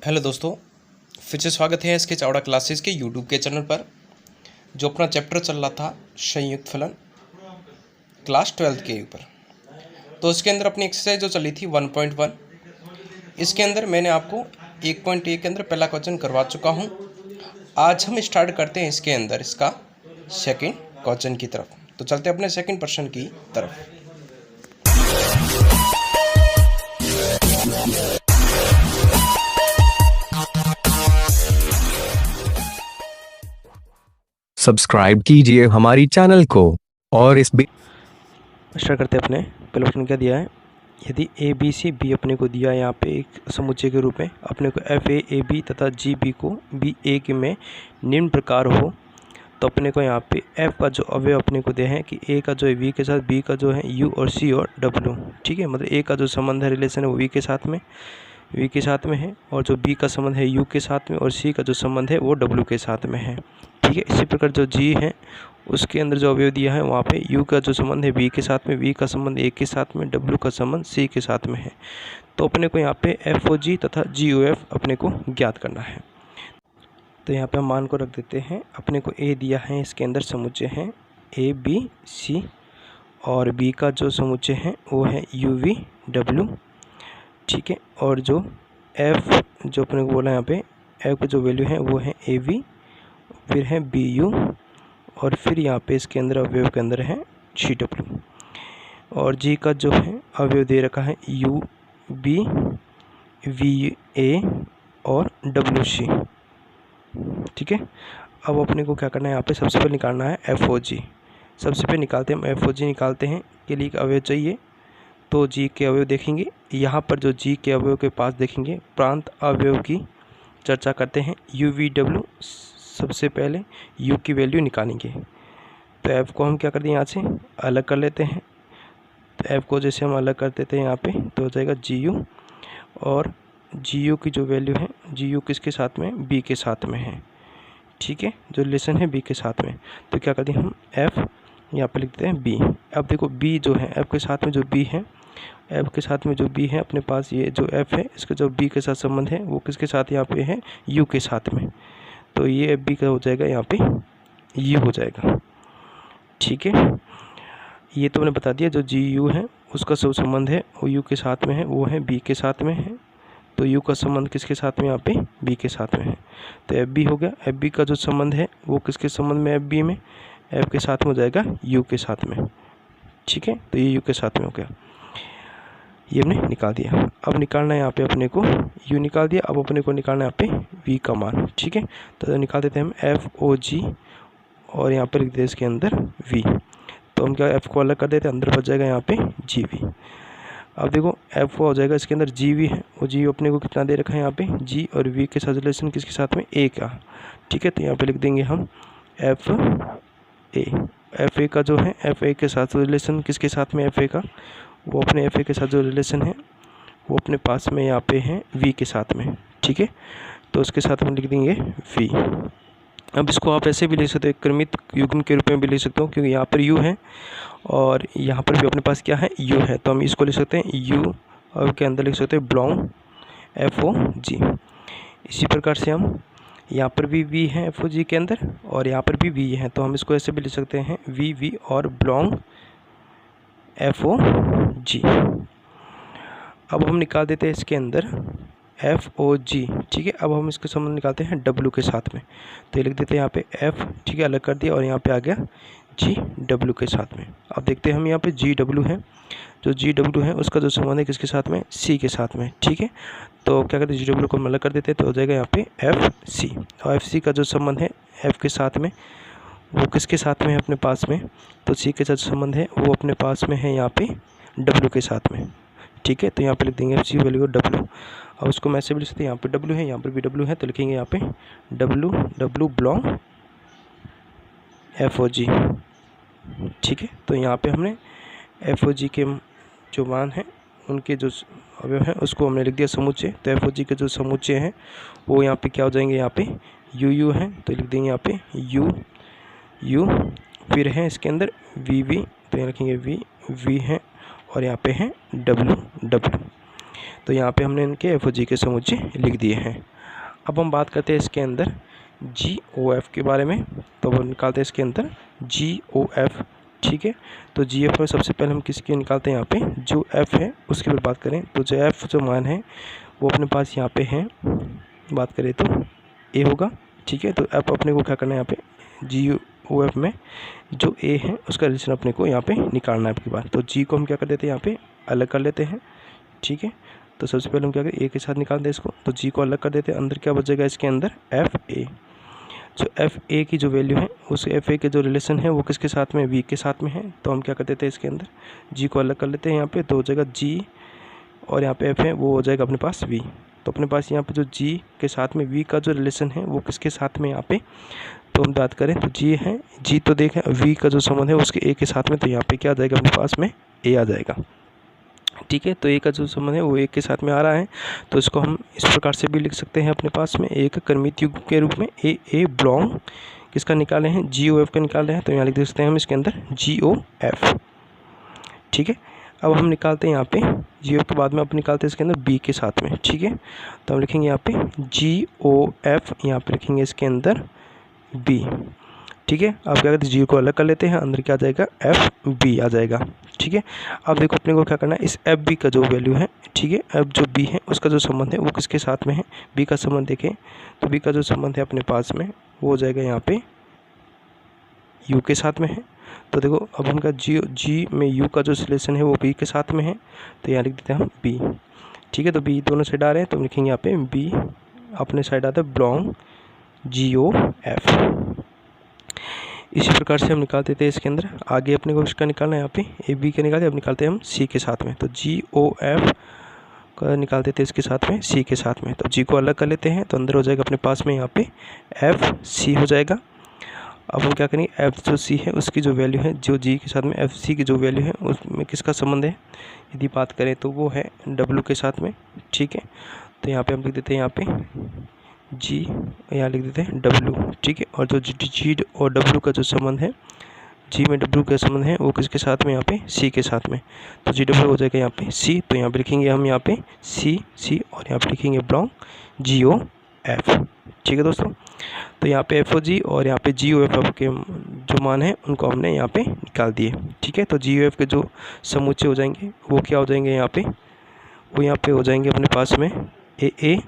Hello दोस्तों, फिर से स्वागत है इसके चावड़ा क्लासेस के यूट्यूब के चैनल पर। जो अपना चैप्टर चल रहा था संयुक्त फलन क्लास 12th के ऊपर, तो इसके अंदर अपनी एक्सरसाइज जो चली थी 1.1, इसके अंदर मैंने आपको 1.1 के अंदर पहला क्वेश्चन करवा चुका हूं। आज हम स्टार्ट करते हैं इसके अंदर इसका सेकंड क्वेश्चन की तरफ। तो चलते हैं अपने सेकंड प्रश्न की तरफ। सब्सक्राइब कीजिए हमारी चैनल को और इस स्टार्ट करते हैं। अपने पहले प्रश्न क्या दिया है, यदि ए बी सी बी अपने को दिया है यहाँ पे एक समुच्चय के रूप में, अपने को एफ ए बी तथा जी बी को बी ए के में निम्न प्रकार हो, तो अपने को यहाँ पे एफ का जो अवयव अपने को दे हैं कि ए का जो है वी के साथ, बी का जो है यू और सी और डब्ल्यू। ठीक है, मतलब ए का जो संबंध है, रिलेशन है वो वी के साथ में है, और जो बी का संबंध है यू के साथ में, और सी का जो संबंध है वो डब्ल्यू के साथ में है। ठीक है, इसी प्रकार जो जी है उसके अंदर जो अवयव दिया है वहाँ पे यू का जो संबंध है बी के साथ में, वी का संबंध ए के साथ में, डब्ल्यू का संबंध सी के साथ में है। तो अपने को यहाँ पे एफ ओ जी तथा जी ओ एफ अपने को ज्ञात करना है। तो यहाँ पे हम मान को रख देते हैं। अपने को ए दिया है, इसके अंदर समुच्चय है ए बी सी, और बी का जो समुच्चय है वो है यू वी डब्ल्यू। ठीक है, और जो एफ जो अपने को बोला यहाँ पे एफ का जो वैल्यू है वो है ए वी, फिर है बी यू, और फिर यहाँ पे इसके अंदर अवयव के अंदर है जी डब्ल्यू, और जी का जो है अवयव दे रखा है यू बी वी ए और डब्ल्यू सी। ठीक है, अब अपने को क्या करना है, यहाँ पे सबसे पहले निकालना है एफ ओ जी। सबसे पहले निकालते हैं हम एफ ओ जी, निकालते हैं के लिए अवयव चाहिए, तो जी के अवयव देखेंगे। यहाँ पर जो जी के अवयव के पास देखेंगे प्रांत अवयव की चर्चा करते हैं। यू वी डब्ल्यू, सबसे पहले u की वैल्यू निकालेंगे। तो f को हम क्या कर दें, यहाँ से अलग कर लेते हैं। तो f को जैसे हम अलग कर देते हैं यहाँ पे, तो हो जाएगा gu, और gu की जो वैल्यू है, gu किसके साथ में, b के साथ में है। ठीक है, जो रिलेशन है b के साथ में, तो क्या करते हैं हम f यहाँ पे लिख देते हैं b। अब देखो b जो है f के साथ में जो b है, f के साथ में जो b है अपने पास, ये जो f है इसका जो b के साथ संबंध है वो किसके साथ यहाँ पे है, u के साथ में। तो ये एफ बी का हो जाएगा यहाँ पे यू हो जाएगा। ठीक है, ये तो मैंने बता दिया। जो जी यू है उसका जो संबंध है वो यू के साथ में है, वो है बी के साथ में है। तो यू का संबंध किसके साथ में, यहाँ पे बी के साथ में है। तो एफ बी हो गया। एफ बी का जो संबंध है वो किसके संबंध में, एफ बी में, एफ के साथ में हो जाएगा यू के साथ में। ठीक है, तो ये यू के साथ में हो गया, ये हमने निकाल दिया। अब निकालना है यहाँ पे अपने को u निकाल दिया, अब अपने को निकालना है यहाँ पे v का मान। ठीक है, तो निकाल देते हैं हम एफ ओ जी, और यहाँ पे लिख देते हैं इसके अंदर v। तो हम क्या, f को अलग कर देते हैं, अंदर बच जाएगा यहाँ पे जी वी। अब देखो f को हो जाएगा इसके अंदर जी वी है, और जी अपने को कितना दे रखा है यहाँ पे, g और v के साथ रिलेशन किसके साथ में, a का। ठीक है, तो यहाँ पे लिख देंगे हम एफ ए का जो है एफ ए के साथ रिलेशन किसके साथ में, एफ ए का, वो अपने एफ ए के साथ जो रिलेशन है वो अपने पास में यहाँ पे है वी के साथ में। ठीक है, तो उसके साथ हम लिख देंगे वी। अब इसको आप ऐसे भी लिख सकते हो, क्रमित युग्म के रूप में भी लिख सकते हो, क्योंकि यहाँ पर यू है और यहाँ पर भी अपने पास क्या है, यू है। तो हम इसको लिख सकते हैं यू, और के अंदर लिख सकते हैं बिलोंग एफ ओ जी। इसी प्रकार से हम यहाँ पर भी वी है एफ ओ जी के अंदर, और यहाँ पर भी वी है, तो हम इसको ऐसे भी लिख सकते हैं वी वी और बिलोंग एफ ओ जी। अब हम निकाल देते हैं इसके अंदर एफ ओ जी। ठीक है, अब हम इसके संबंध निकालते हैं डब्ल्यू के साथ में। तो ये लिख देते हैं यहाँ पे एफ, ठीक है, अलग कर दिया, और यहाँ पे आ गया जी डब्ल्यू के साथ में। अब देखते हैं हम यहाँ पे जी डब्ल्यू है, जो जी डब्ल्यू है उसका जो संबंध है किसके साथ में, सी के साथ में। ठीक है, तो क्या करते हैं, जी डब्ल्यू को हम अलग कर देते हैं, तो हो जाएगा यहाँ पे एफ सी, और एफ सी का जो संबंध है एफ के साथ में वो किसके साथ में है, अपने पास में, तो सी के साथ संबंध है वो अपने पास में है यहाँ पे डब्ल्यू के साथ में। ठीक है, तो यहाँ पे लिख देंगे एफ सी वैल्यू डब्ल्यू। अब उसको मैं ऐसे भी लिख सकते हैं, यहाँ पे डब्ल्यू है, यहाँ पर भी डब्ल्यू है, तो लिखेंगे यहाँ पे W W belong F O G. ठीक है, तो यहाँ पे हमने एफ ओ जी के जो मान है उनके जो अवयव हैं उसको हमने लिख दिया समुच्चय। तो एफ ओ जी के जो समुच्चय हैं वो यहाँ पे क्या हो जाएंगे, यहाँ पे यू यू है, तो लिख देंगे यहाँ पे यू यू, फिर है इसके अंदर वी वी, तो यहाँ लिखेंगे वी वी है, और यहाँ पे है डब्ल्यू डब्ल्यू। तो यहाँ पे हमने इनके एफ और जी के समुच्चय लिख दिए हैं। अब हम बात करते हैं इसके अंदर जी ओ एफ के बारे में। तो वो निकालते हैं इसके अंदर जी ओ एफ, ठीक है। तो जी एफ में सबसे पहले हम किसके निकालते हैं, यहाँ पे जो एफ है उसके ऊपर बात करें तो जो एफ जो मान है वो अपने पास यहाँ पे है, बात करें तो ए होगा, ठीक है। तो एफ अपने को क्या करना है, यहाँ पे जी ओ एफ में जो ए है उसका रिलेशन अपने को यहाँ पे निकालना है आपकी बात। तो जी को हम क्या कर देते हैं, यहाँ पे अलग कर लेते हैं, ठीक है। तो सबसे पहले हम क्या करें, ए के साथ निकाल दें इसको, तो जी को अलग कर देते हैं। अंदर क्या बचेगा इसके अंदर, एफ ए। जो एफ ए की जो वैल्यू है उस एफ ए के जो रिलेशन है वो किसके साथ में, वी के साथ में है। तो हम क्या कर देते हैं इसके अंदर जी को अलग कर लेते हैं यहाँ पे, तो हो जाएगा जी और यहाँ पे एफ है वो हो जाएगा अपने पास वी। तो अपने पास यहाँ पे जो जी के साथ में वी का जो रिलेशन है वो किसके साथ में यहाँ पे, तो हम बात करें तो जी है, जी तो देखें वी का जो संबंध है उसके ए के साथ में, तो यहाँ पे क्या आ जाएगा अपने पास में ए आ जाएगा, ठीक है। तो ए का जो संबंध है वो ए के साथ में आ रहा है, तो इसको हम इस प्रकार से भी लिख सकते हैं अपने पास में एक कर्मित युग्म के रूप में। ए बिलोंग किसका निकाले हैं, जी ओ एफ का निकाल रहे हैं, तो यहाँ लिख सकते हैं हम इसके अंदर जी ओ एफ, ठीक है। अब हम निकालते हैं यहाँ पे जी ओ एफ के बाद में आप निकालते हैं इसके अंदर बी के साथ में, ठीक है। तो हम लिखेंगे यहाँ पे जी ओ एफ, यहाँ पे लिखेंगे इसके अंदर बी, ठीक है। अब क्या करते हैं जी को अलग कर लेते हैं, अंदर क्या आ जाएगा एफ बी आ जाएगा, ठीक है। अब देखो अपने को क्या करना है, इस एफ बी का जो वैल्यू है, ठीक है, एफ जो बी है उसका जो संबंध है वो किसके साथ में है, बी का संबंध देखें तो बी का जो संबंध है अपने पास में वो हो जाएगा यहाँ पे यू के साथ में है। तो देखो अब उनका जी में यू का जो रिलेशन है वो बी के साथ में है, तो यहाँ लिख देते हैं हम बी, ठीक है। तो बी दोनों साइड आ रहे हैं तो हम लिखेंगे यहाँ पे बी अपने साइड आता है बिलोंग जी ओ एफ। इसी प्रकार से हम निकाल देते हैं इसके अंदर आगे अपने को इसका निकालना है, यहाँ पे ए बी का निकालते हैं, अब निकालते हैं हम सी के साथ में। तो जी ओ एफ का निकाल देते हैं इसके साथ में सी के साथ में, तो जी को अलग कर लेते हैं, तो अंदर हो जाएगा अपने पास में यहाँ पे एफ सी हो जाएगा। अब हम क्या करेंगे, एफ जो सी है उसकी जो वैल्यू है जो जी के साथ में एफ सी की जो वैल्यू है उसमें किसका संबंध है यदि बात करें तो वो है डब्ल्यू के साथ में, ठीक है। तो यहाँ पे हम लिख देते हैं यहाँ पे जी, यहाँ लिख देते हैं डब्ल्यू, ठीक है। और जो जी और डब्ल्यू का जो संबंध है, जी में डब्ल्यू का संबंध है वो किसके साथ में, यहाँ पे सी के साथ में। तो जी डब्ल्यू हो जाएगा यहाँ पे सी, तो यहाँ पे लिखेंगे हम यहाँ पे सी और यहाँ पे लिखेंगे बिलोंग जी ओ एफ, ठीक है दोस्तों। तो यहाँ पे एफ ओ जी और यहाँ पे जी ओ एफ के जो मान है उनको हमने यहाँ पे निकाल दिए, ठीक है। तो जी ओ एफ के जो समुच्चय हो जाएंगे वो क्या हो जाएंगे यहाँ पे, वो यहाँ पे हो जाएंगे अपने पास में ए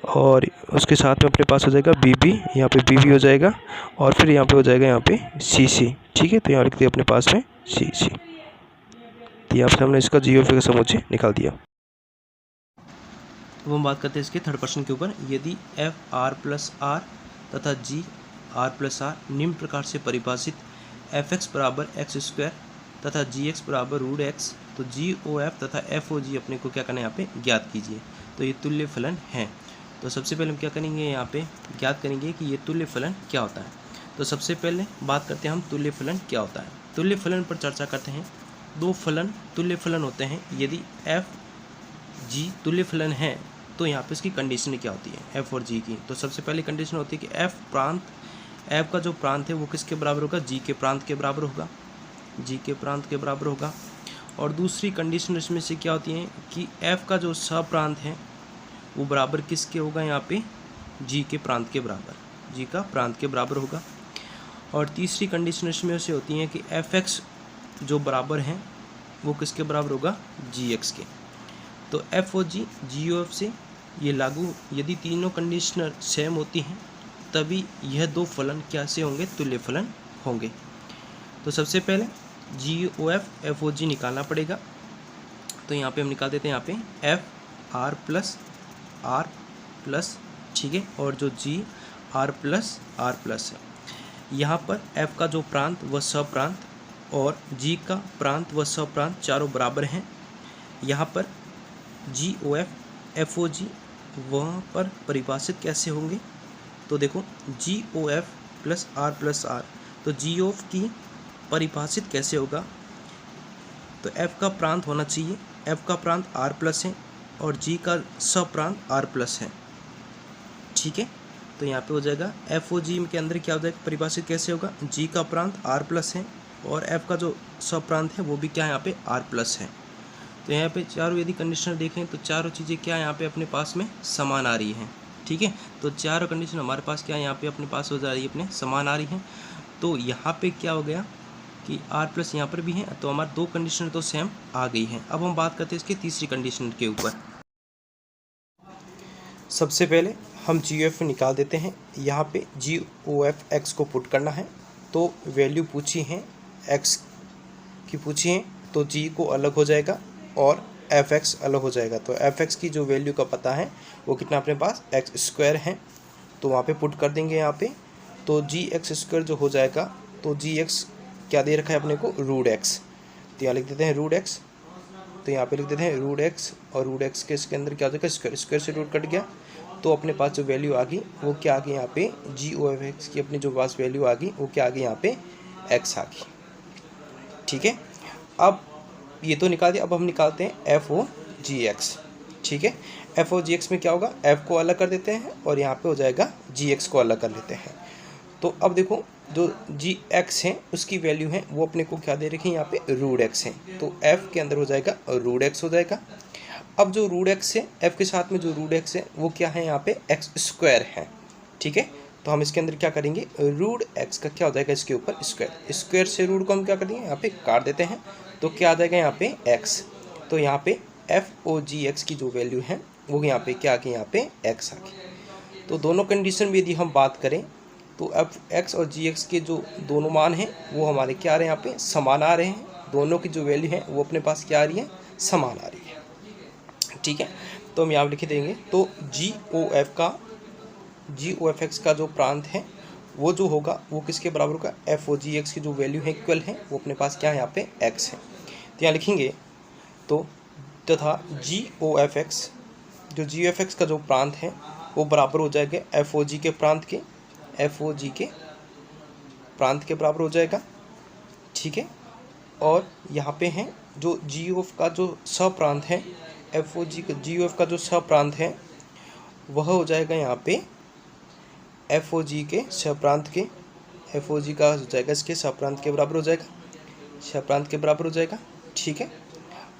और उसके साथ में अपने पास हो जाएगा बी बी, यहाँ पे बी बी हो जाएगा और फिर यहाँ पे हो जाएगा यहाँ पे सी सी, ठीक है। तो यहाँ लिख दिया अपने पास में सी सी, तो यहाँ पे हमने इसका जी ओ एफ का समुच्चय निकाल दिया। अब हम बात करते हैं इसके थर्ड क्वेश्चन के ऊपर। यदि एफ आर प्लस आर तथा जी आर प्लस आर निम्न प्रकार से परिभाषित एफ एक्स बराबर एक्स स्क्वायर तथा जी एक्स बराबर रूट एक्स, तो जी ओ एफ तथा एफ ओ जी अपने को क्या करना है यहाँ पे ज्ञात कीजिए। तो ये तुल्य फलन है। तो सबसे पहले हम क्या करेंगे, यहाँ पे ज्ञात करेंगे कि ये तुल्य फलन क्या होता है। तो सबसे पहले बात करते हैं हम तुल्य फलन क्या होता है। तुल्य फलन पर चर्चा करते हैं। दो फलन तुल्य फलन होते हैं। यदि एफ जी तुल्य फलन है तो यहाँ पे इसकी कंडीशन क्या होती है एफ और जी की। तो सबसे पहले कंडीशन होती है कि एफ का जो प्रांत है वो किसके बराबर होगा, जी के प्रांत के बराबर होगा, जी के प्रांत के बराबर होगा। और दूसरी कंडीशन इसमें से क्या होती है कि एफ का जो सप्रांत है वो बराबर किसके होगा, यहाँ पे जी के प्रांत के बराबर, जी का प्रांत के बराबर होगा। और तीसरी कंडीशन इसमें से होती है कि एफ एक्स जो बराबर है वो किसके बराबर होगा, जी एक्स के। तो एफ और जी ओ एफ से ये लागू, यदि तीनों कंडीशनर सेम होती हैं तभी यह दो फलन कैसे होंगे, तुल्य फलन होंगे। तो सबसे पहले जी ओ एफ ओ जी निकालना पड़ेगा। तो यहाँ पे हम निकाल देते हैं यहाँ पे एफ आर प्लस, ठीक है, और जो जी आर प्लस है। यहाँ पर एफ का जो प्रांत व सप्रांत और जी का प्रांत व सप्रांत चारों बराबर हैं। यहाँ पर जी ओ एफ ओ जी वहाँ पर परिभाषित कैसे होंगे, तो देखो जी ओ एफ प्लस आर, तो जी ओ एफ की परिभाषित कैसे होगा, तो एफ का प्रांत होना चाहिए, एफ का प्रांत आर प्लस है और जी का सप्रांत आर प्लस है, ठीक है। तो यहाँ पे हो जाएगा एफ ओ जी के अंदर क्या हो जाएगा, परिभाषित कैसे होगा, जी का प्रांत आर प्लस है और एफ का जो सप्रांत है वो भी क्या है यहाँ पे आर प्लस है। तो यहाँ पे चारों यदि कंडीशनर देखें तो चारों चीज़ें क्या यहाँ पे अपने पास में समान आ रही हैं, ठीक है। तो चारों कंडीशन हमारे पास क्या यहाँ पे अपने पास हो जा रही है, अपने समान आ रही हैं। तो यहाँ पे क्या हो गया कि R प्लस यहाँ पर भी है, तो हमारे दो कंडीशनर तो सेम आ गई हैं। अब हम बात करते हैं इसके तीसरी कंडीशन के ऊपर। सबसे पहले हम GOF निकाल देते हैं। यहाँ पे GOF x को पुट करना है, तो वैल्यू पूछी है x की पूछी है, तो g को अलग हो जाएगा और fx अलग हो जाएगा। तो fx की जो वैल्यू का पता है वो कितना अपने पास x स्क्वायर है, तो वहाँ पे पुट कर देंगे यहाँ पे। तो gx स्क्वायर जो हो जाएगा, तो gx क्या दे रखा है अपने को, रूट x, तो यहाँ लिख देते हैं रूट x। तो यहाँ पे लिख देते हैं रूट x, और रूट x के इसके अंदर क्या हो जाएगा, स्क्वायर, स्क्वायर से रूट कट गया, तो अपने पास जो वैल्यू आ गई वो क्या आ गई यहाँ पे, GOF की अपनी जो पास वैल्यू आ गई वो क्या आ गई यहाँ पे, x आ गई, ठीक है। अब ये तो निकाल दिया, अब हम निकालते हैं FOGX, ठीक है। FOGX में क्या होगा, f को अलग कर देते हैं और यहाँ पे हो जाएगा gx को अलग कर लेते हैं। तो अब देखो जो gx है उसकी वैल्यू है वो अपने को क्या दे रखी है यहाँ पे, रूट x है, तो f के अंदर हो जाएगा रूट x हो जाएगा। अब जो रूट x है, f के साथ में जो रूट x है वो क्या है यहाँ पे, x स्क्वायर है, ठीक है। तो हम इसके अंदर क्या करेंगे, रूट x का क्या हो जाएगा इसके ऊपर स्क्वायर, स्क्वायर से रूट को हम क्या कर देंगे यहाँ पे काट देते हैं, तो क्या आ जाएगा यहाँ पे x। तो यहाँ पे FOGX की जो वैल्यू है वो यहाँ पे क्या आ गई, यहाँ पे x आ गई। तो दोनों कंडीशन में यदि हम बात करें तो fx और gx के जो दोनों मान हैं वो हमारे क्या आ रहे हैं, यहाँ पे समान आ रहे हैं। दोनों की जो वैल्यू है वो अपने पास क्या आ रही है, समान आ रही है, ठीक है। तो हम यहाँ लिख देंगे, तो GOFX का जो प्रांत है वो जो होगा वो किसके बराबर होगा, FOGX की जो वैल्यू है इक्वल है, वो अपने पास क्या है यहाँ पे x है। तो यहाँ लिखेंगे तो तथा GOFX, जो GOFX का जो प्रांत है वो बराबर हो जाएगा FOG के प्रांत के, FOG के प्रांत के बराबर हो जाएगा, ठीक है। और यहाँ पे है जो GOF का जो सप्रांत है, GOF का जो सप्रांत है वह हो जाएगा यहाँ पे FOG के सप्रांत के, FOG का हो जाएगा इसके सप्रांत के बराबर हो जाएगा, सप्रांत के बराबर हो जाएगा, ठीक है।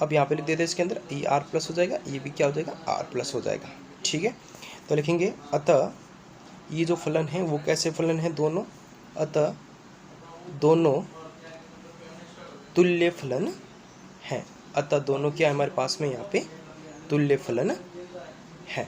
अब यहाँ पे लिख देते हैं इसके अंदर ये R प्लस हो जाएगा, ये भी क्या हो जाएगा, R प्लस हो जाएगा, ठीक है। तो लिखेंगे अतः ये जो फलन है वो कैसे फलन है दोनों, अतः दोनों तुल्य फलन हैं, अतः दोनों क्या हमारे पास में यहाँ पे तुल्य फलन है।